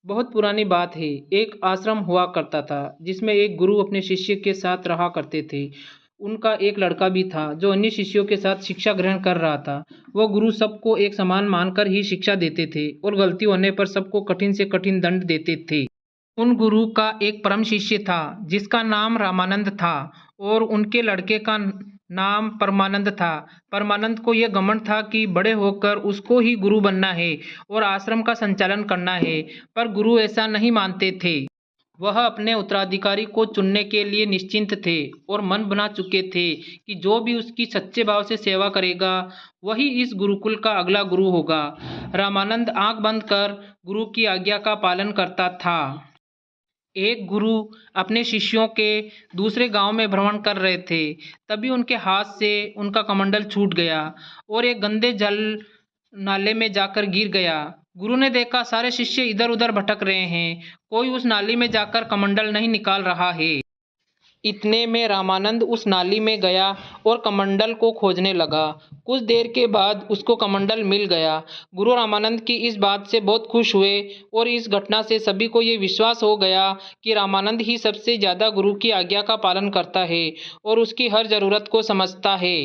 बहुत पुरानी बात है। एक आश्रम हुआ करता था जिसमें एक गुरु अपने शिष्य के साथ रहा करते थे। उनका एक लड़का भी था जो अन्य शिष्यों के साथ शिक्षा ग्रहण कर रहा था। वह गुरु सबको एक समान मानकर ही शिक्षा देते थे और गलती होने पर सबको कठिन से कठिन दंड देते थे। उन गुरु का एक परम शिष्य था जिसका नाम रामानंद था और उनके लड़के का नाम परमानंद था। परमानंद को यह घमंड था कि बड़े होकर उसको ही गुरु बनना है और आश्रम का संचालन करना है, पर गुरु ऐसा नहीं मानते थे। वह अपने उत्तराधिकारी को चुनने के लिए निश्चिंत थे और मन बना चुके थे कि जो भी उसकी सच्चे भाव से सेवा करेगा वही इस गुरुकुल का अगला गुरु होगा। रामानंद आंख बंद कर गुरु की आज्ञा का पालन करता था। एक गुरु अपने शिष्यों के दूसरे गांव में भ्रमण कर रहे थे। तभी उनके हाथ से उनका कमंडल छूट गया और एक गंदे जल नाले में जाकर गिर गया। गुरु ने देखा सारे शिष्य इधर उधर भटक रहे हैं, कोई उस नाली में जाकर कमंडल नहीं निकाल रहा है। इतने में रामानंद उस नाली में गया और कमंडल को खोजने लगा। कुछ देर के बाद उसको कमंडल मिल गया। गुरु रामानंद की इस बात से बहुत खुश हुए और इस घटना से सभी को ये विश्वास हो गया कि रामानंद ही सबसे ज़्यादा गुरु की आज्ञा का पालन करता है और उसकी हर ज़रूरत को समझता है।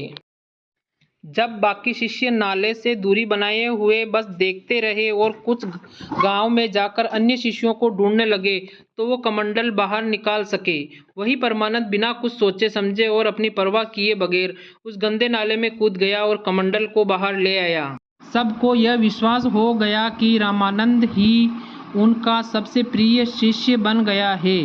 जब बाकी शिष्य नाले से दूरी बनाए हुए बस देखते रहे और कुछ गांव में जाकर अन्य शिष्यों को ढूंढने लगे तो वो कमंडल बाहर निकाल सके, वही परमानंद बिना कुछ सोचे समझे और अपनी परवाह किए बगैर उस गंदे नाले में कूद गया और कमंडल को बाहर ले आया। सबको यह विश्वास हो गया कि रामानंद ही उनका सबसे प्रिय शिष्य बन गया है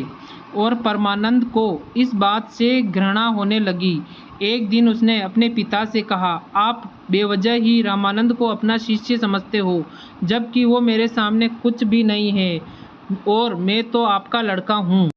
और परमानंद को इस बात से घृणा होने लगी। एक दिन उसने अपने पिता से कहा, आप बेवजह ही रामानंद को अपना शिष्य समझते हो, जबकि वो मेरे सामने कुछ भी नहीं है और मैं तो आपका लड़का हूँ।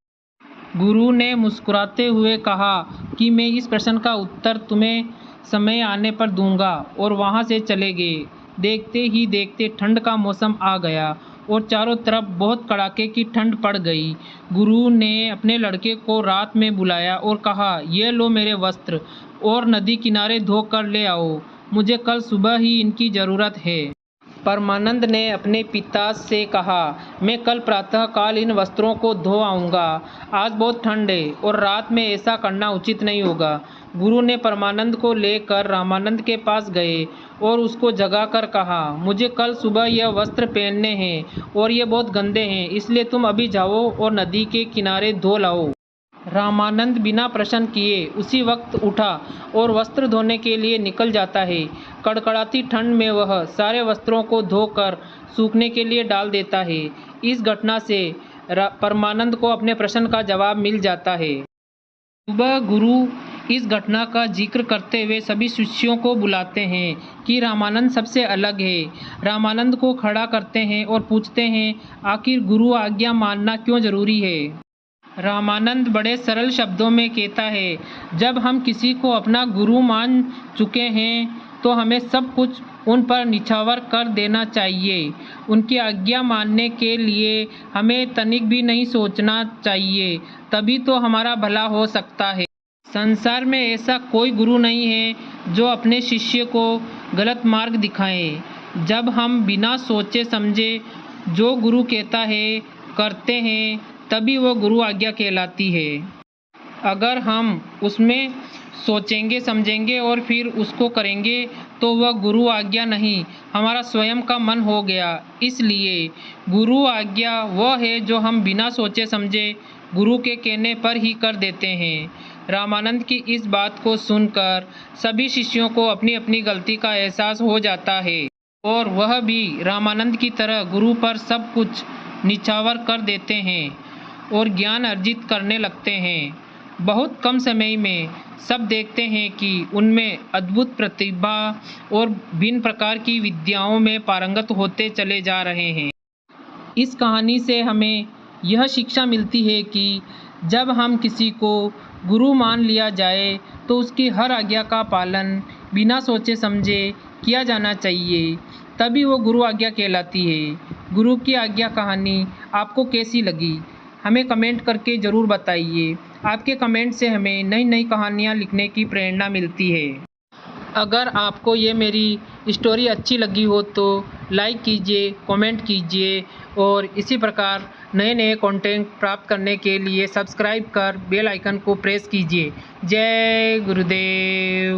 गुरु ने मुस्कुराते हुए कहा कि मैं इस प्रश्न का उत्तर तुम्हें समय आने पर दूंगा और वहाँ से चले गए। देखते ही देखते ठंड का मौसम आ गया और चारों तरफ बहुत कड़ाके की ठंड पड़ गई। गुरु ने अपने लड़के को रात में बुलाया और कहा, ये लो मेरे वस्त्र और नदी किनारे धो कर ले आओ, मुझे कल सुबह ही इनकी ज़रूरत है। परमानंद ने अपने पिता से कहा, मैं कल प्रातःकाल इन वस्त्रों को धो आऊँगा। आज बहुत ठंड है और रात में ऐसा करना उचित नहीं होगा। गुरु ने परमानंद को लेकर रामानंद के पास गए और उसको जगाकर कहा, मुझे कल सुबह यह वस्त्र पहनने हैं और ये बहुत गंदे हैं, इसलिए तुम अभी जाओ और नदी के किनारे धो लाओ। रामानंद बिना प्रश्न किए उसी वक्त उठा और वस्त्र धोने के लिए निकल जाता है। कड़कड़ाती ठंड में वह सारे वस्त्रों को धोकर सूखने के लिए डाल देता है। इस घटना से परमानंद को अपने प्रश्न का जवाब मिल जाता है। सुबह गुरु इस घटना का जिक्र करते हुए सभी शिष्यों को बुलाते हैं कि रामानंद सबसे अलग है। रामानंद को खड़ा करते हैं और पूछते हैं, आखिर गुरु आज्ञा मानना क्यों जरूरी है। रामानंद बड़े सरल शब्दों में कहता है, जब हम किसी को अपना गुरु मान चुके हैं तो हमें सब कुछ उन पर निछावर कर देना चाहिए। उनकी आज्ञा मानने के लिए हमें तनिक भी नहीं सोचना चाहिए, तभी तो हमारा भला हो सकता है। संसार में ऐसा कोई गुरु नहीं है जो अपने शिष्य को गलत मार्ग दिखाए। जब हम बिना सोचे समझे जो गुरु कहता है करते हैं तभी वो गुरु आज्ञा कहलाती है। अगर हम उसमें सोचेंगे समझेंगे और फिर उसको करेंगे तो वह गुरु आज्ञा नहीं, हमारा स्वयं का मन हो गया। इसलिए गुरु आज्ञा वह है जो हम बिना सोचे समझे गुरु के कहने पर ही कर देते हैं। रामानंद की इस बात को सुनकर सभी शिष्यों को अपनी अपनी गलती का एहसास हो जाता है और वह भी रामानंद की तरह गुरु पर सब कुछ निछावर कर देते हैं और ज्ञान अर्जित करने लगते हैं। बहुत कम समय में सब देखते हैं कि उनमें अद्भुत प्रतिभा और भिन्न प्रकार की विद्याओं में पारंगत होते चले जा रहे हैं। इस कहानी से हमें यह शिक्षा मिलती है कि जब हम किसी को गुरु मान लिया जाए तो उसकी हर आज्ञा का पालन बिना सोचे समझे किया जाना चाहिए, तभी वो गुरु आज्ञा कहलाती है। गुरु की आज्ञा कहानी आपको कैसी लगी हमें कमेंट करके ज़रूर बताइए। आपके कमेंट से हमें नई नई कहानियाँ लिखने की प्रेरणा मिलती है। अगर आपको ये मेरी स्टोरी अच्छी लगी हो तो लाइक कीजिए, कमेंट कीजिए और इसी प्रकार नए नए कंटेंट प्राप्त करने के लिए सब्सक्राइब कर बेल आइकन को प्रेस कीजिए। जय गुरुदेव।